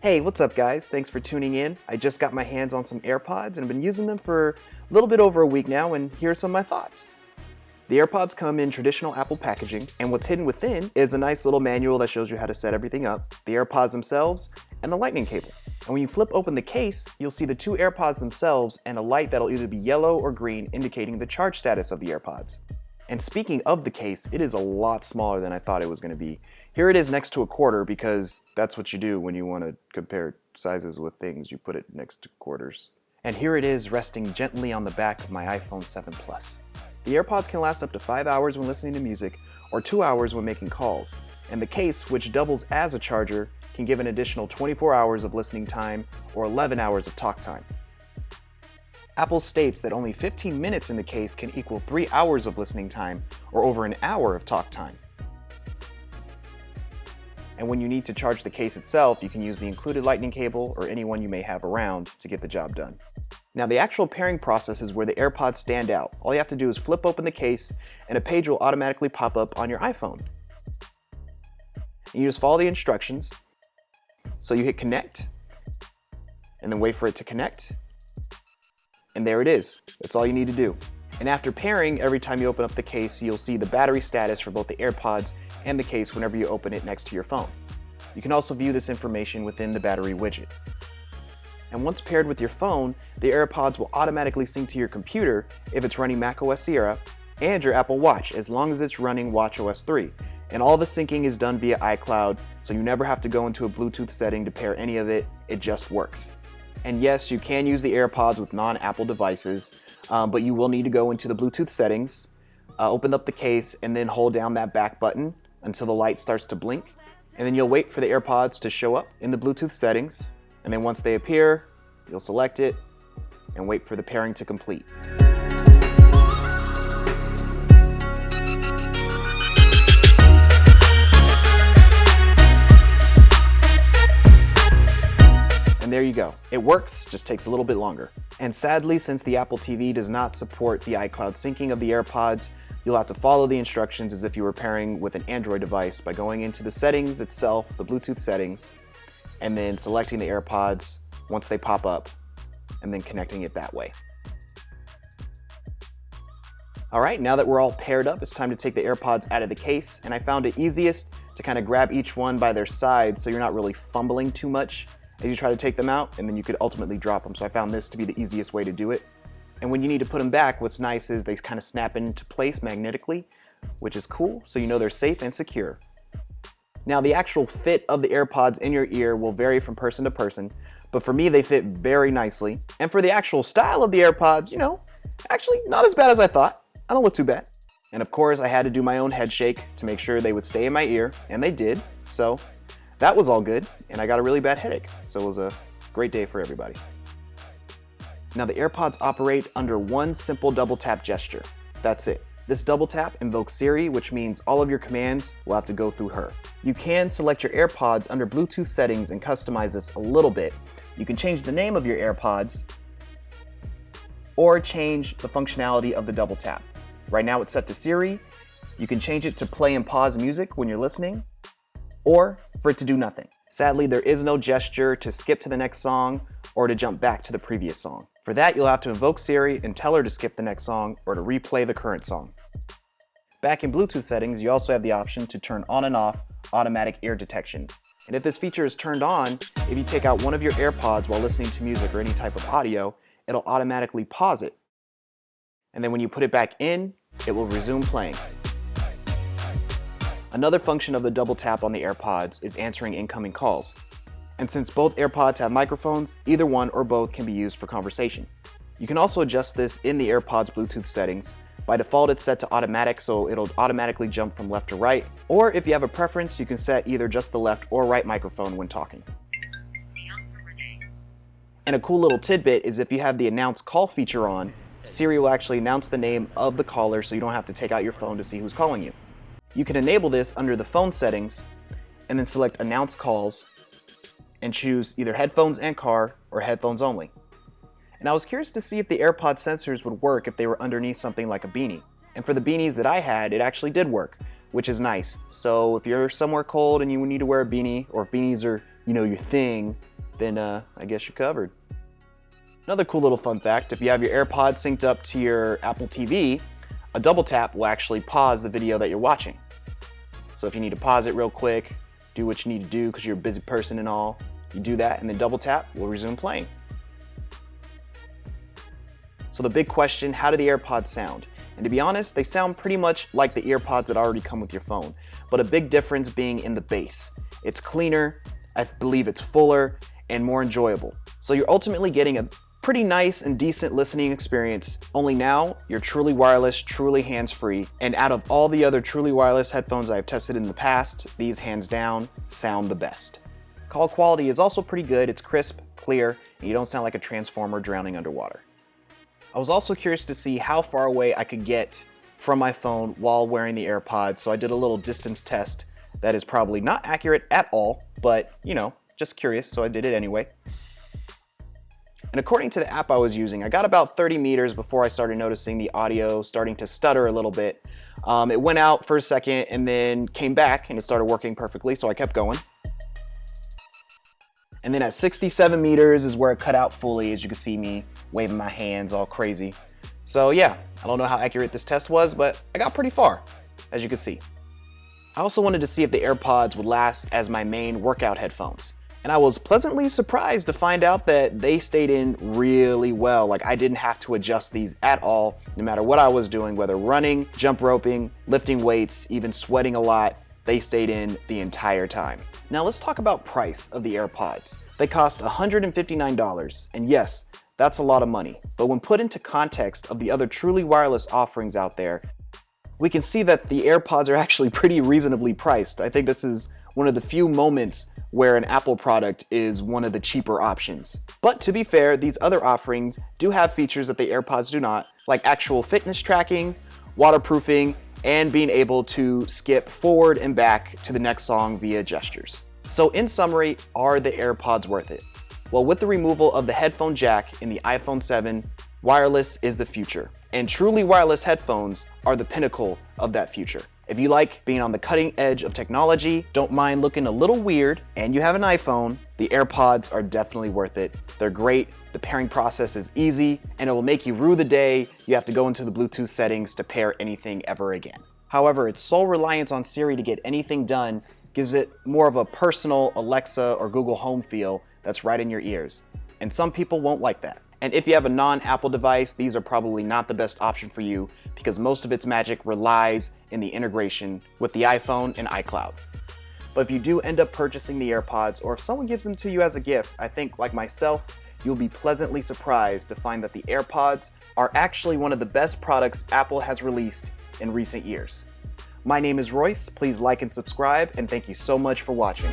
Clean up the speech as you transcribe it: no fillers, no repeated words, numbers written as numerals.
Hey, what's up guys? Thanks for tuning in. I just got my hands on some AirPods and I've been using them for a little bit over a week now, and here are some of my thoughts. The AirPods come in traditional Apple packaging, and what's hidden within is a nice little manual that shows you how to set everything up, the AirPods themselves, and the lightning cable. And when you flip open the case, you'll see the two AirPods themselves and a light that'll either be yellow or green indicating the charge status of the AirPods. And speaking of the case, it is a lot smaller than I thought it was going to be. Here it is next to a quarter, because that's what you do when you want to compare sizes with things. You put it next to quarters. And here it is resting gently on the back of my iPhone 7 Plus. The AirPods can last up to 5 hours when listening to music, or 2 hours when making calls. And the case, which doubles as a charger, can give an additional 24 hours of listening time or 11 hours of talk time. Apple states that only 15 minutes in the case can equal 3 hours of listening time or over an hour of talk time. And when you need to charge the case itself, you can use the included lightning cable or any one you may have around to get the job done. Now, the actual pairing process is where the AirPods stand out. All you have to do is flip open the case and a page will automatically pop up on your iPhone. And you just follow the instructions. So you hit connect and then wait for it to connect. And there it is. That's all you need to do. And after pairing, every time you open up the case, you'll see the battery status for both the AirPods and the case whenever you open it next to your phone. You can also view this information within the battery widget. And once paired with your phone, the AirPods will automatically sync to your computer if it's running macOS Sierra and your Apple Watch, as long as it's running watchOS 3. And all the syncing is done via iCloud, so you never have to go into a Bluetooth setting to pair any of it. It just works. And yes, you can use the AirPods with non-Apple devices, but you will need to go into the Bluetooth settings, open up the case, and then hold down that back button until the light starts to blink. And then you'll wait for the AirPods to show up in the Bluetooth settings. And then once they appear, you'll select it and wait for the pairing to complete. And there you go. It works, just takes a little bit longer. And sadly, since the Apple TV does not support the iCloud syncing of the AirPods, you'll have to follow the instructions as if you were pairing with an Android device by going into the settings itself, the Bluetooth settings, and then selecting the AirPods once they pop up, and then connecting it that way. All right, now that we're all paired up, it's time to take the AirPods out of the case, and I found it easiest to kind of grab each one by their sides so you're not really fumbling too much as you try to take them out, and then you could ultimately drop them. So I found this to be the easiest way to do it. And when you need to put them back, what's nice is they kind of snap into place magnetically, which is cool, so you know they're safe and secure. Now, the actual fit of the AirPods in your ear will vary from person to person, but for me, they fit very nicely. And for the actual style of the AirPods, actually not as bad as I thought. I don't look too bad. And of course, I had to do my own head shake to make sure they would stay in my ear, and they did. So that was all good, and I got a really bad headache. So it was a great day for everybody. Now, the AirPods operate under one simple double tap gesture. That's it. This double tap invokes Siri, which means all of your commands will have to go through her. You can select your AirPods under Bluetooth settings and customize this a little bit. You can change the name of your AirPods or change the functionality of the double tap. Right now it's set to Siri. You can change it to play and pause music when you're listening, or for it to do nothing. Sadly, there is no gesture to skip to the next song or to jump back to the previous song. For that, you'll have to invoke Siri and tell her to skip the next song or to replay the current song. Back in Bluetooth settings, you also have the option to turn on and off automatic ear detection. And if this feature is turned on, if you take out one of your AirPods while listening to music or any type of audio, it'll automatically pause it. And then when you put it back in, it will resume playing. Another function of the double tap on the AirPods is answering incoming calls. And since both AirPods have microphones, either one or both can be used for conversation. You can also adjust this in the AirPods Bluetooth settings. By default, it's set to automatic, so it'll automatically jump from left to right. Or if you have a preference, you can set either just the left or right microphone when talking. And a cool little tidbit is if you have the announce call feature on, Siri will actually announce the name of the caller so you don't have to take out your phone to see who's calling you. You can enable this under the phone settings and then select announce calls and choose either headphones and car or headphones only. And I was curious to see if the AirPod sensors would work if they were underneath something like a beanie. And for the beanies that I had, it actually did work, which is nice. So if you're somewhere cold and you need to wear a beanie, or if beanies are, your thing, then I guess you're covered. Another cool little fun fact, if you have your AirPods synced up to your Apple TV, a double tap will actually pause the video that you're watching. So if you need to pause it real quick, do what you need to do because you're a busy person and all, you do that and then double tap will resume playing. So the big question, how do the AirPods sound? And to be honest, they sound pretty much like the AirPods that already come with your phone, but a big difference being in the bass. It's cleaner, I believe it's fuller, and more enjoyable. So you're ultimately getting a pretty nice and decent listening experience, only now you're truly wireless, truly hands-free, and out of all the other truly wireless headphones I've tested in the past, these hands down sound the best. Call quality is also pretty good, it's crisp, clear, and you don't sound like a transformer drowning underwater. I was also curious to see how far away I could get from my phone while wearing the AirPods, so I did a little distance test that is probably not accurate at all, but you know, just curious, so I did it anyway. And according to the app I was using, I got about 30 meters before I started noticing the audio starting to stutter a little bit. It went out for a second and then came back and it started working perfectly, so I kept going. And then at 67 meters is where it cut out fully, as you can see me waving my hands all crazy. So yeah, I don't know how accurate this test was, but I got pretty far, as you can see. I also wanted to see if the AirPods would last as my main workout headphones. And I was pleasantly surprised to find out that they stayed in really well. Like I didn't have to adjust these at all, no matter what I was doing, whether running, jump roping, lifting weights, even sweating a lot, they stayed in the entire time. Now let's talk about price of the AirPods. They cost $159, and yes, that's a lot of money. But when put into context of the other truly wireless offerings out there, we can see that the AirPods are actually pretty reasonably priced. I think this is one of the few moments where an Apple product is one of the cheaper options. But to be fair, these other offerings do have features that the AirPods do not, like actual fitness tracking, waterproofing, and being able to skip forward and back to the next song via gestures. So in summary, are the AirPods worth it? Well, with the removal of the headphone jack in the iPhone 7, wireless is the future. And truly wireless headphones are the pinnacle of that future. If you like being on the cutting edge of technology, don't mind looking a little weird, and you have an iPhone, the AirPods are definitely worth it. They're great, the pairing process is easy, and it will make you rue the day you have to go into the Bluetooth settings to pair anything ever again. However, its sole reliance on Siri to get anything done gives it more of a personal Alexa or Google Home feel that's right in your ears. And some people won't like that. And if you have a non-Apple device, these are probably not the best option for you because most of its magic relies in the integration with the iPhone and iCloud. But if you do end up purchasing the AirPods, or if someone gives them to you as a gift, I think, like myself, you'll be pleasantly surprised to find that the AirPods are actually one of the best products Apple has released in recent years. My name is Royce, please like and subscribe, and thank you so much for watching.